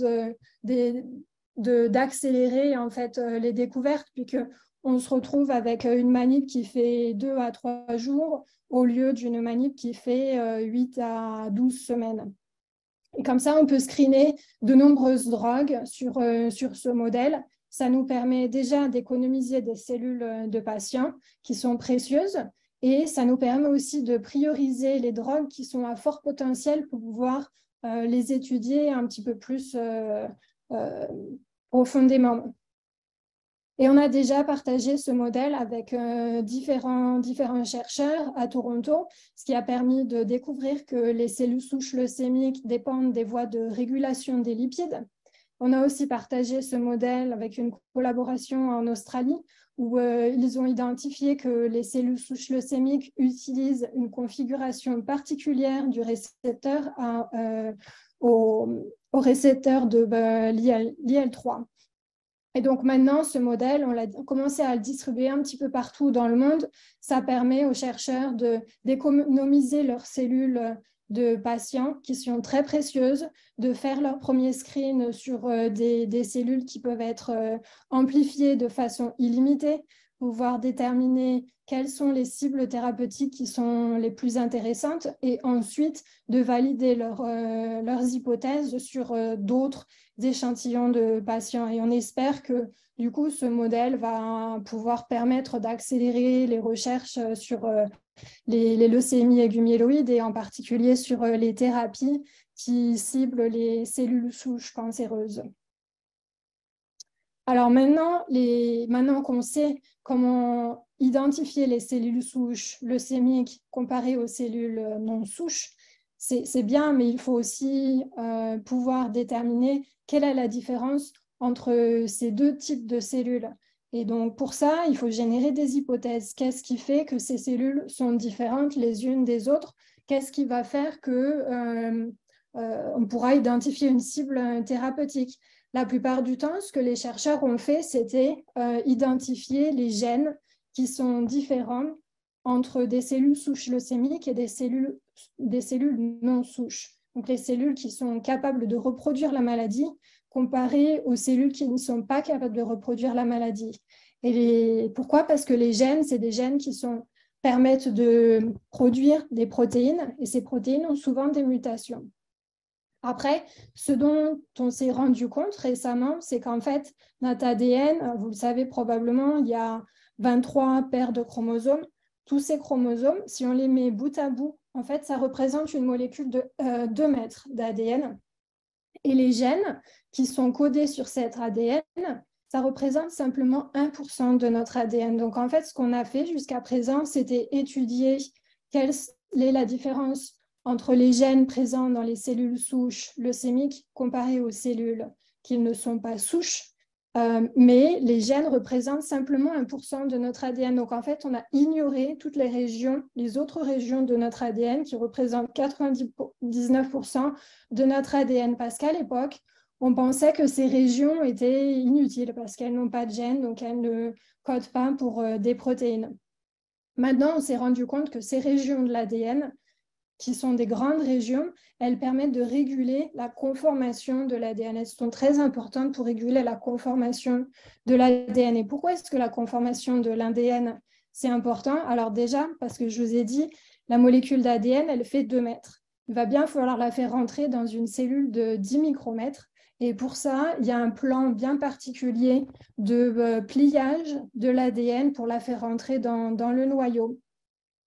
d'accélérer en fait les découvertes, puisque on se retrouve avec une manip qui fait 2 à 3 jours au lieu d'une manip qui fait 8 à 12 semaines. Et comme ça, on peut screener de nombreuses drogues sur ce modèle. Ça nous permet déjà d'économiser des cellules de patients qui sont précieuses Et ça nous permet aussi de prioriser les drogues qui sont à fort potentiel pour pouvoir les étudier un petit peu plus profondément. Et on a déjà partagé ce modèle avec différents chercheurs à Toronto, ce qui a permis de découvrir que les cellules souches leucémiques dépendent des voies de régulation des lipides. On a aussi partagé ce modèle avec une collaboration en Australie où ils ont identifié que les cellules souches leucémiques utilisent une configuration particulière du récepteur au récepteur de l'IL3. Et donc maintenant, ce modèle, on a commencé à le distribuer un petit peu partout dans le monde. Ça permet aux chercheurs d'économiser leurs cellules de patients qui sont très précieuses, de faire leur premier screen sur des cellules qui peuvent être amplifiées de façon illimitée, pouvoir déterminer quelles sont les cibles thérapeutiques qui sont les plus intéressantes et ensuite de valider leurs hypothèses sur d'autres échantillons de patients. Et on espère que du coup, ce modèle va pouvoir permettre d'accélérer les recherches sur les leucémies aiguës et en particulier sur les thérapies qui ciblent les cellules souches cancéreuses. Alors maintenant qu'on sait comment identifier les cellules souches leucémiques comparées aux cellules non souches, c'est bien, mais il faut aussi pouvoir déterminer quelle est la différence entre ces deux types de cellules. Et donc, pour ça, il faut générer des hypothèses. Qu'est-ce qui fait que ces cellules sont différentes les unes des autres? Qu'est-ce qui va faire qu'on pourra identifier une cible thérapeutique? La plupart du temps, ce que les chercheurs ont fait, c'était identifier les gènes qui sont différents entre des cellules souches leucémiques et des cellules non souches. Donc, les cellules qui sont capables de reproduire la maladie comparées aux cellules qui ne sont pas capables de reproduire la maladie. Et pourquoi? Parce que les gènes, c'est des gènes qui permettent de produire des protéines et ces protéines ont souvent des mutations. Après, ce dont on s'est rendu compte récemment, c'est qu'en fait, notre ADN, vous le savez probablement, il y a 23 paires de chromosomes. Tous ces chromosomes, si on les met bout à bout, en fait, ça représente une molécule de 2 mètres d'ADN. Et les gènes qui sont codés sur cet ADN, ça représente simplement 1% de notre ADN. Donc, en fait, ce qu'on a fait jusqu'à présent, c'était étudier quelle est la différence entre les gènes présents dans les cellules souches leucémiques comparées aux cellules qui ne sont pas souches. Mais les gènes représentent simplement 1% de notre ADN. Donc, en fait, on a ignoré toutes les autres régions de notre ADN qui représentent 99% de notre ADN. Parce qu'à l'époque, on pensait que ces régions étaient inutiles parce qu'elles n'ont pas de gènes, donc elles ne codent pas pour des protéines. Maintenant, on s'est rendu compte que ces régions de l'ADN, qui sont des grandes régions, elles permettent de réguler la conformation de l'ADN. Elles sont très importantes pour réguler la conformation de l'ADN. Et pourquoi est-ce que la conformation de l'ADN, c'est important? Alors déjà, parce que je vous ai dit, la molécule d'ADN, elle fait 2 mètres. Il va bien falloir la faire rentrer dans une cellule de 10 micromètres. Et pour ça, il y a un plan bien particulier de pliage de l'ADN pour la faire rentrer dans le noyau.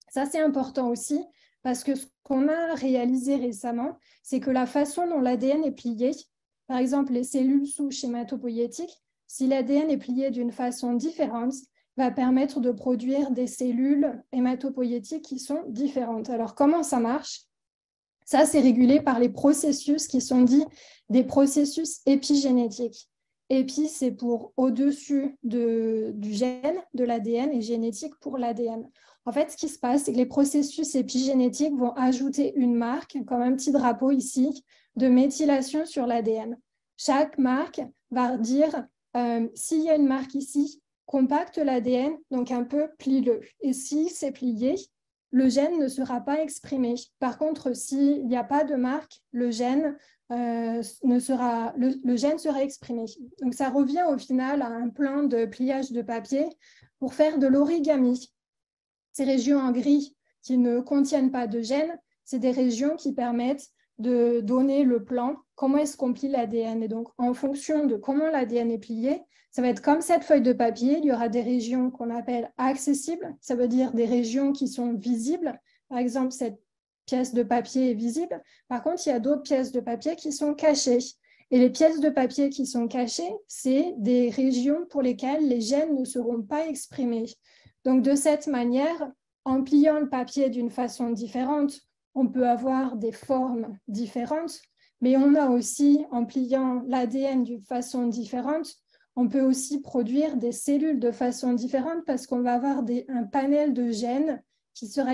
Ça, c'est important aussi parce que ce qu'on a réalisé récemment, c'est que la façon dont l'ADN est plié, par exemple les cellules souches hématopoïétiques, si l'ADN est plié d'une façon différente, va permettre de produire des cellules hématopoïétiques qui sont différentes. Alors, comment ça marche? Ça, c'est régulé par les processus qui sont dits des processus épigénétiques. Épi, c'est pour au-dessus du gène, de l'ADN, et génétique pour l'ADN. En fait, ce qui se passe, c'est que les processus épigénétiques vont ajouter une marque, comme un petit drapeau ici, de méthylation sur l'ADN. Chaque marque va dire, s'il y a une marque ici, compacte l'ADN, donc un peu plie-le. Et si c'est plié, le gène ne sera pas exprimé. Par contre, s'il n'y a pas de marque, le gène sera exprimé. Donc, ça revient au final à un plan de pliage de papier pour faire de l'origami. Ces régions en gris qui ne contiennent pas de gènes, c'est des régions qui permettent de donner le plan, comment est-ce qu'on plie l'ADN. Et donc, en fonction de comment l'ADN est plié, ça va être comme cette feuille de papier, il y aura des régions qu'on appelle accessibles, ça veut dire des régions qui sont visibles. Par exemple, cette pièce de papier est visible. Par contre, il y a d'autres pièces de papier qui sont cachées. Et les pièces de papier qui sont cachées, c'est des régions pour lesquelles les gènes ne seront pas exprimés. Donc, de cette manière, en pliant le papier d'une façon différente, on peut avoir des formes différentes, mais on a aussi, en pliant l'ADN d'une façon différente, on peut aussi produire des cellules de façon différente parce qu'on va avoir un panel de gènes qui sera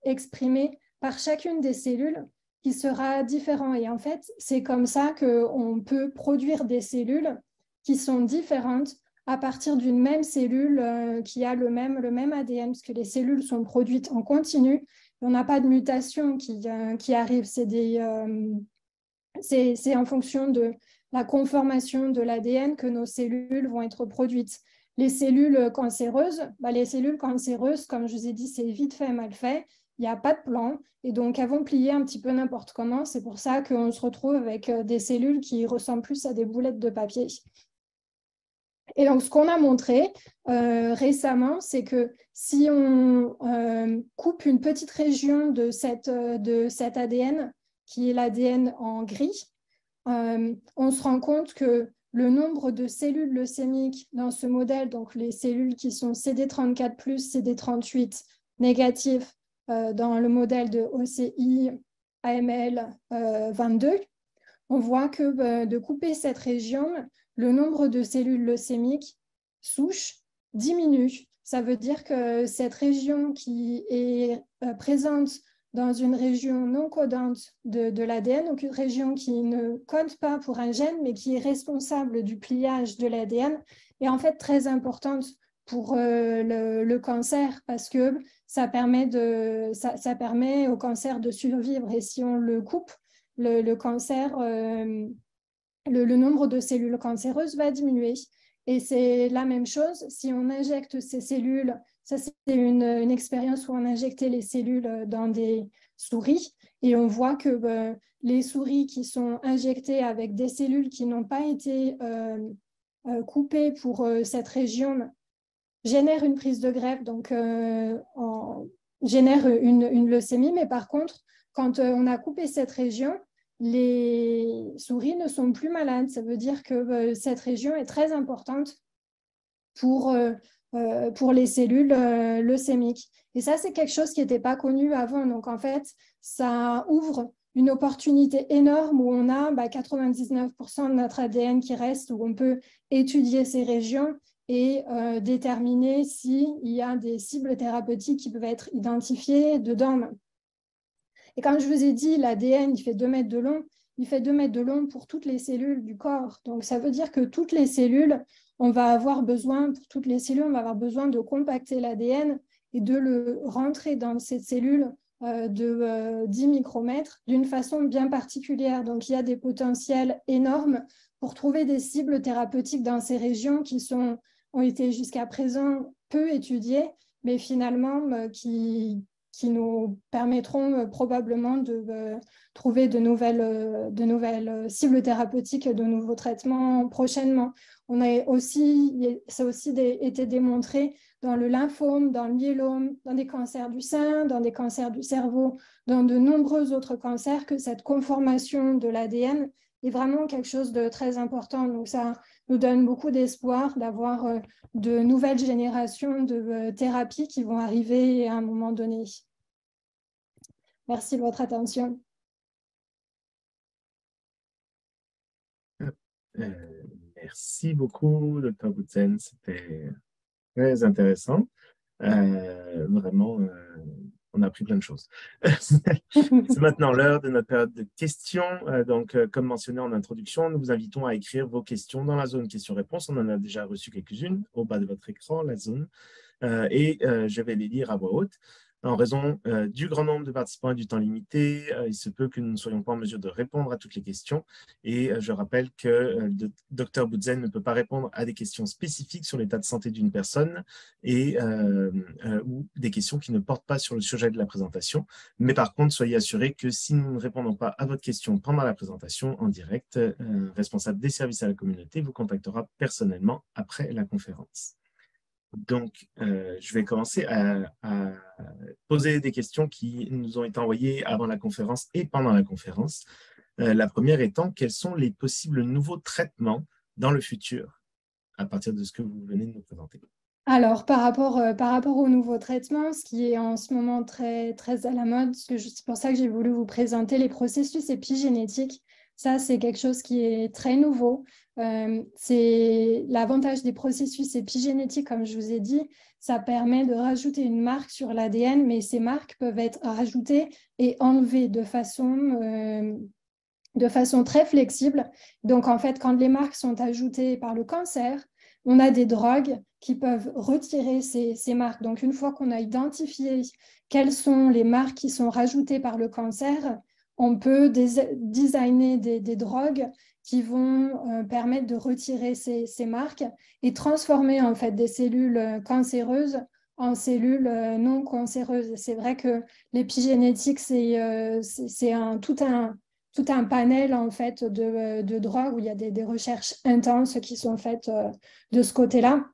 exprimé par chacune des cellules qui sera différent. Et en fait, c'est comme ça qu'on peut produire des cellules qui sont différentes à partir d'une même cellule qui a le même ADN, parce que les cellules sont produites en continu. On n'a pas de mutation qui arrive. C'est en fonction de la conformation de l'ADN que nos cellules vont être produites. Les cellules cancéreuses, comme je vous ai dit, c'est vite fait, mal fait. Il n'y a pas de plan. Et donc, elles vont plier un petit peu n'importe comment. C'est pour ça qu'on se retrouve avec des cellules qui ressemblent plus à des boulettes de papier. Et donc, ce qu'on a montré récemment, c'est que si on coupe une petite région de cet ADN, qui est l'ADN en gris, on se rend compte que le nombre de cellules leucémiques dans ce modèle, donc les cellules qui sont CD34+, CD38 négatifs dans le modèle de OCI AML 22, on voit que de couper cette région, le nombre de cellules leucémiques souches diminue. Ça veut dire que cette région qui est présente dans une région non codante de l'ADN, donc une région qui ne code pas pour un gène, mais qui est responsable du pliage de l'ADN, est en fait très importante pour le cancer parce que ça permet au cancer de survivre. Et si on le coupe, le cancer, le nombre de cellules cancéreuses va diminuer. Et c'est la même chose si on injecte ces cellules. Ça, c'est une expérience où on injectait les cellules dans des souris et on voit que les souris qui sont injectées avec des cellules qui n'ont pas été coupées pour cette région génèrent une prise de greffe, donc génèrent une leucémie. Mais par contre, quand on a coupé cette région, les souris ne sont plus malades. Ça veut dire que cette région est très importante pour les cellules leucémiques. Et ça, c'est quelque chose qui n'était pas connu avant. Donc, en fait, ça ouvre une opportunité énorme où on a 99% de notre ADN qui reste, où on peut étudier ces régions et déterminer s'il y a des cibles thérapeutiques qui peuvent être identifiées dedans. Et comme je vous ai dit, l'ADN, il fait 2 mètres de long. Il fait 2 mètres de long pour toutes les cellules du corps. Donc, ça veut dire que toutes les cellules, pour toutes les cellules, on va avoir besoin de compacter l'ADN et de le rentrer dans cette cellule de 10 micromètres d'une façon bien particulière. Donc, il y a des potentiels énormes pour trouver des cibles thérapeutiques dans ces régions qui ont été jusqu'à présent peu étudiées, mais finalement qui nous permettront probablement de trouver de nouvelles cibles thérapeutiques, de nouveaux traitements prochainement. Ça a aussi été démontré dans le lymphome, dans le myélome, dans des cancers du sein, dans des cancers du cerveau, dans de nombreux autres cancers, que cette conformation de l'ADN est vraiment quelque chose de très important. Donc ça nous donne beaucoup d'espoir d'avoir de nouvelles générations de thérapies qui vont arriver à un moment donné. Merci de votre attention. Merci beaucoup, Dr. Boutsen. C'était très intéressant. Vraiment, on a appris plein de choses. C'est maintenant l'heure de notre période de questions. Donc, comme mentionné en introduction, nous vous invitons à écrire vos questions dans la zone questions-réponses. On en a déjà reçu quelques-unes au bas de votre écran, la zone. Je vais les lire à voix haute. En raison du grand nombre de participants et du temps limité, il se peut que nous ne soyons pas en mesure de répondre à toutes les questions. Et je rappelle que le Dr Boutzen ne peut pas répondre à des questions spécifiques sur l'état de santé d'une personne ou des questions qui ne portent pas sur le sujet de la présentation. Mais par contre, soyez assurés que si nous ne répondons pas à votre question pendant la présentation en direct, un responsable des services à la communauté vous contactera personnellement après la conférence. Donc, je vais commencer à poser des questions qui nous ont été envoyées avant la conférence et pendant la conférence. La première étant, quels sont les possibles nouveaux traitements dans le futur à partir de ce que vous venez de nous présenter? Alors, par rapport aux nouveaux traitements, ce qui est en ce moment très, très à la mode, c'est pour ça que j'ai voulu vous présenter les processus épigénétiques. Ça, c'est quelque chose qui est très nouveau. C'est l'avantage des processus épigénétiques, comme je vous ai dit, ça permet de rajouter une marque sur l'ADN, mais ces marques peuvent être rajoutées et enlevées de façon très flexible. Donc, en fait, quand les marques sont ajoutées par le cancer, on a des drogues qui peuvent retirer ces marques. Donc, une fois qu'on a identifié quelles sont les marques qui sont rajoutées par le cancer, on peut designer des drogues qui vont permettre de retirer ces marques et transformer en fait des cellules cancéreuses en cellules non cancéreuses. C'est vrai que l'épigénétique, c'est tout un panel en fait de drogues où il y a des recherches intenses qui sont faites de ce côté-là.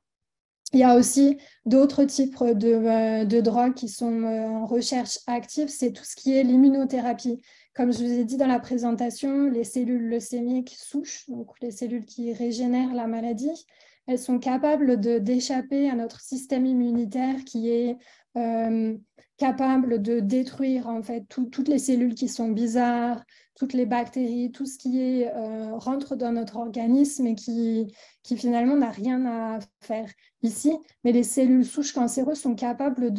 Il y a aussi d'autres types de drogues qui sont en recherche active, c'est tout ce qui est l'immunothérapie. Comme je vous ai dit dans la présentation, les cellules leucémiques souches, donc les cellules qui régénèrent la maladie, elles sont capables d'échapper à notre système immunitaire qui est capable de détruire en fait toutes les cellules qui sont bizarres, toutes les bactéries, tout ce qui rentre dans notre organisme et qui finalement n'a rien à faire ici, mais les cellules souches cancéreuses sont capables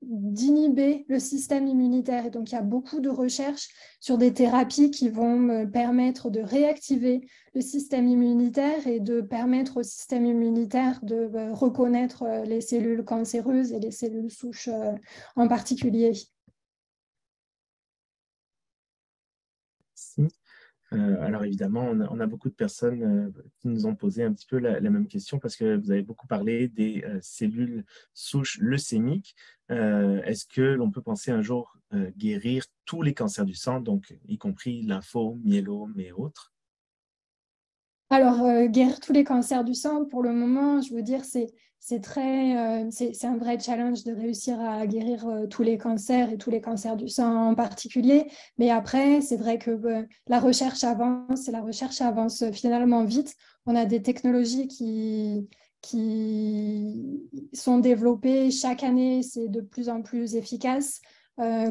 d'inhiber le système immunitaire. Et donc, il y a beaucoup de recherches sur des thérapies qui vont permettre de réactiver le système immunitaire et de permettre au système immunitaire de reconnaître les cellules cancéreuses et les cellules souches en particulier. Merci. Alors évidemment, on a beaucoup de personnes qui nous ont posé un petit peu la même question parce que vous avez beaucoup parlé des cellules souches leucémiques. Est-ce que l'on peut penser un jour guérir tous les cancers du sang, donc y compris lymphome, myélome et autres? Alors, guérir tous les cancers du sang, pour le moment, je veux dire, c'est un vrai challenge de réussir à guérir tous les cancers et tous les cancers du sang en particulier. Mais après, c'est vrai que la recherche avance et la recherche avance finalement vite. On a des technologies qui sont développées chaque année, c'est de plus en plus efficace.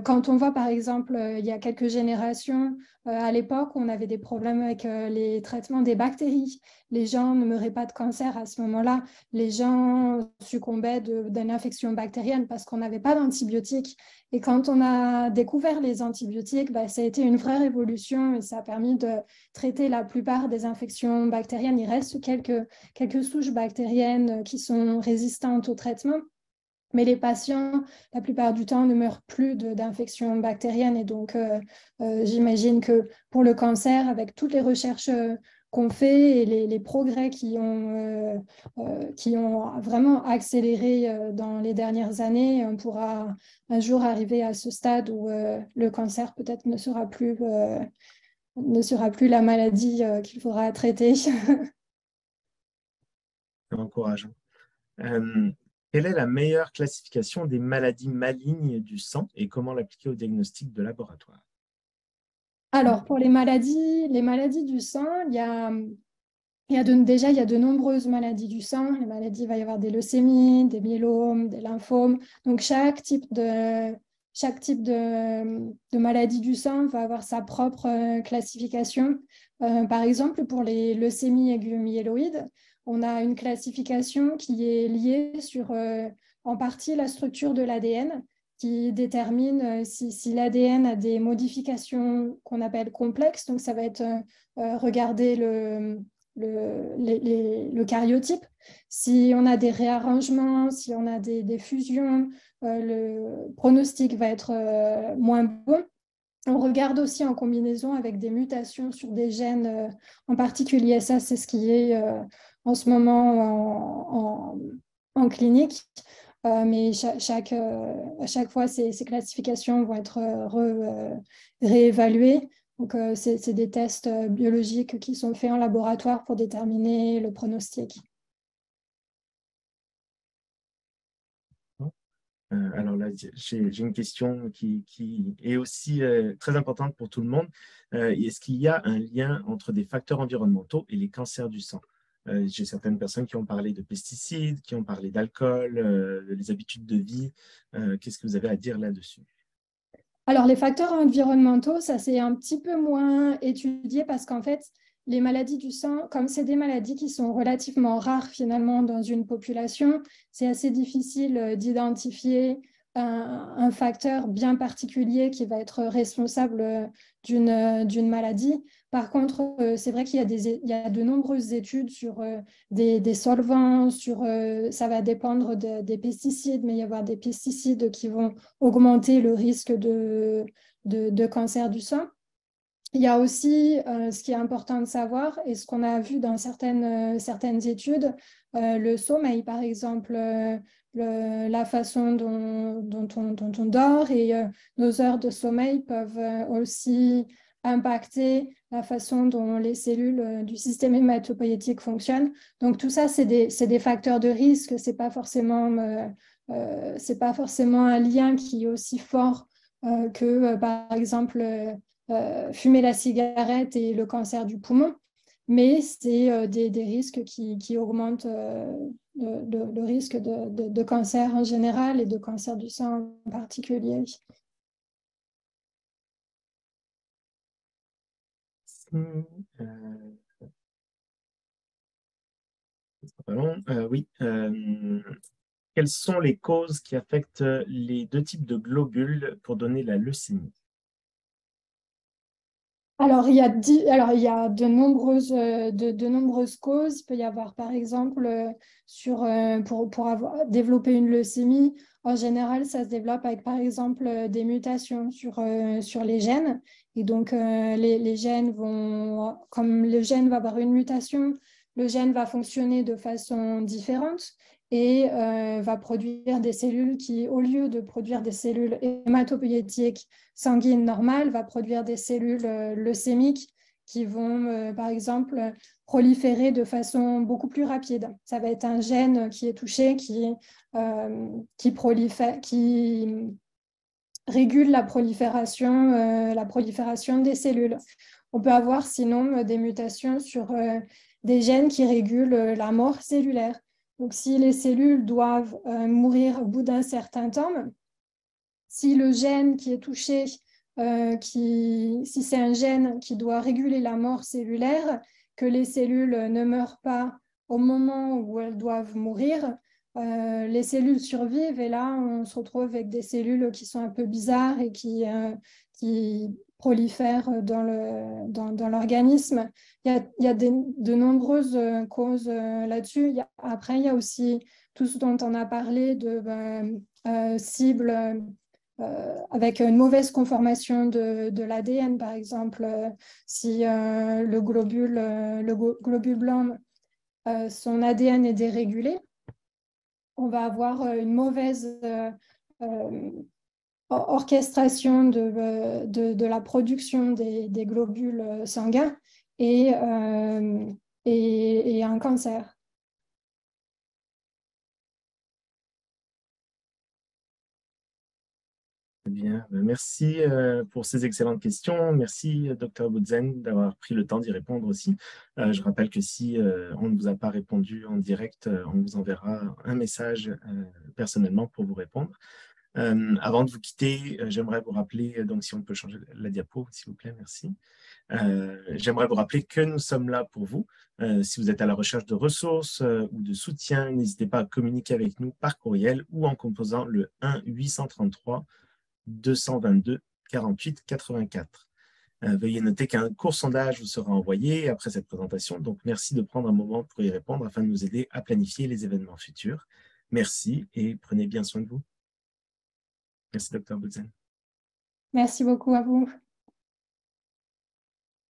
Quand on voit par exemple, il y a quelques générations, à l'époque, on avait des problèmes avec les traitements des bactéries. Les gens ne meuraient pas de cancer à ce moment-là. Les gens succombaient d'une infection bactérienne parce qu'on n'avait pas d'antibiotiques. Et quand on a découvert les antibiotiques, ça a été une vraie révolution et ça a permis de traiter la plupart des infections bactériennes. Il reste quelques souches bactériennes qui sont résistantes au traitement. Mais les patients, la plupart du temps, ne meurent plus d'infections bactériennes. Et donc, j'imagine que pour le cancer, avec toutes les recherches qu'on fait et les progrès qui ont vraiment accéléré dans les dernières années, on pourra un jour arriver à ce stade où le cancer peut-être ne sera plus la maladie qu'il faudra traiter. C'est encourageant. Euh, Quelle est la meilleure classification des maladies malignes du sang et comment l'appliquer au diagnostic de laboratoire? Alors, pour les maladies du sang, déjà, il y a de nombreuses maladies du sang. Les maladies, il va y avoir des leucémies, des myélomes, des lymphomes. Donc, chaque type de maladie du sang va avoir sa propre classification. Par exemple, pour les leucémies aiguës myéloïdes, on a une classification qui est liée sur, en partie, la structure de l'ADN, qui détermine si l'ADN a des modifications qu'on appelle complexes. Donc, ça va être regarder le karyotype. Si on a des réarrangements, si on a des fusions, le pronostic va être moins bon. On regarde aussi en combinaison avec des mutations sur des gènes en particulier. Ça, c'est ce qui est en ce moment en clinique. Mais à chaque fois, ces classifications vont être réévaluées. Donc, c'est des tests biologiques qui sont faits en laboratoire pour déterminer le pronostic. Alors là, j'ai une question qui est aussi très importante pour tout le monde. Est-ce qu'il y a un lien entre des facteurs environnementaux et les cancers du sang? J'ai certaines personnes qui ont parlé de pesticides, qui ont parlé d'alcool, les habitudes de vie. Qu'est-ce que vous avez à dire là-dessus? Alors, les facteurs environnementaux, ça c'est un petit peu moins étudié parce qu'en fait, les maladies du sang, comme c'est des maladies qui sont relativement rares finalement dans une population, c'est assez difficile d'identifier un facteur bien particulier qui va être responsable d'une maladie. Par contre, c'est vrai il y a de nombreuses études sur des solvants, ça va dépendre des pesticides, mais il y avoir des pesticides qui vont augmenter le risque de cancer du sang. Il y a aussi ce qui est important de savoir et ce qu'on a vu dans certaines études, le sommeil par exemple, la façon dont on dort et nos heures de sommeil peuvent aussi impacter la façon dont les cellules du système hématopoïétique fonctionnent. Donc tout ça, c'est des facteurs de risque, c'est pas forcément un lien qui est aussi fort que par exemple fumer la cigarette et le cancer du poumon, mais c'est des risques qui augmentent le risque de cancer en général et de cancer du sang en particulier. Euh, oui. Quelles sont les causes qui affectent les deux types de globules pour donner la leucémie? Alors, il y a de nombreuses causes. Il peut y avoir, par exemple, pour développer une leucémie, en général, ça se développe avec, par exemple, des mutations sur les gènes. Et donc, les gènes comme le gène va avoir une mutation, le gène va fonctionner de façon différente et va produire des cellules qui, au lieu de produire des cellules hématopoïétiques sanguine normale, va produire des cellules leucémiques qui vont, par exemple, proliférer de façon beaucoup plus rapide. Ça va être un gène qui est touché, qui prolifère, qui régule la prolifération des cellules. On peut avoir sinon des mutations sur des gènes qui régulent la mort cellulaire. Donc, si les cellules doivent mourir au bout d'un certain temps, si le gène qui est touché, si c'est un gène qui doit réguler la mort cellulaire, que les cellules ne meurent pas au moment où elles doivent mourir, les cellules survivent et là, on se retrouve avec des cellules qui sont un peu bizarres et qui prolifèrent dans l'organisme. Il y a de nombreuses causes là-dessus. Après, il y a aussi tout ce dont on a parlé de cibles avec une mauvaise conformation de l'ADN, par exemple, si le globule blanc, son ADN est dérégulé, on va avoir une mauvaise orchestration de la production des globules sanguins et, et un cancer. Bien, merci pour ces excellentes questions. Merci, Dr. Boudzen, d'avoir pris le temps d'y répondre aussi. Je rappelle que si on ne vous a pas répondu en direct, on vous enverra un message personnellement pour vous répondre. Avant de vous quitter, j'aimerais vous rappeler, donc si on peut changer la diapo, s'il vous plaît, merci. J'aimerais vous rappeler que nous sommes là pour vous. Si vous êtes à la recherche de ressources ou de soutien, n'hésitez pas à communiquer avec nous par courriel ou en composant le 1 833 222 48 84. Veuillez noter qu'un court sondage vous sera envoyé après cette présentation. Donc, merci de prendre un moment pour y répondre afin de nous aider à planifier les événements futurs. Merci et prenez bien soin de vous. Merci, Dr. Boudzen. Merci beaucoup à vous.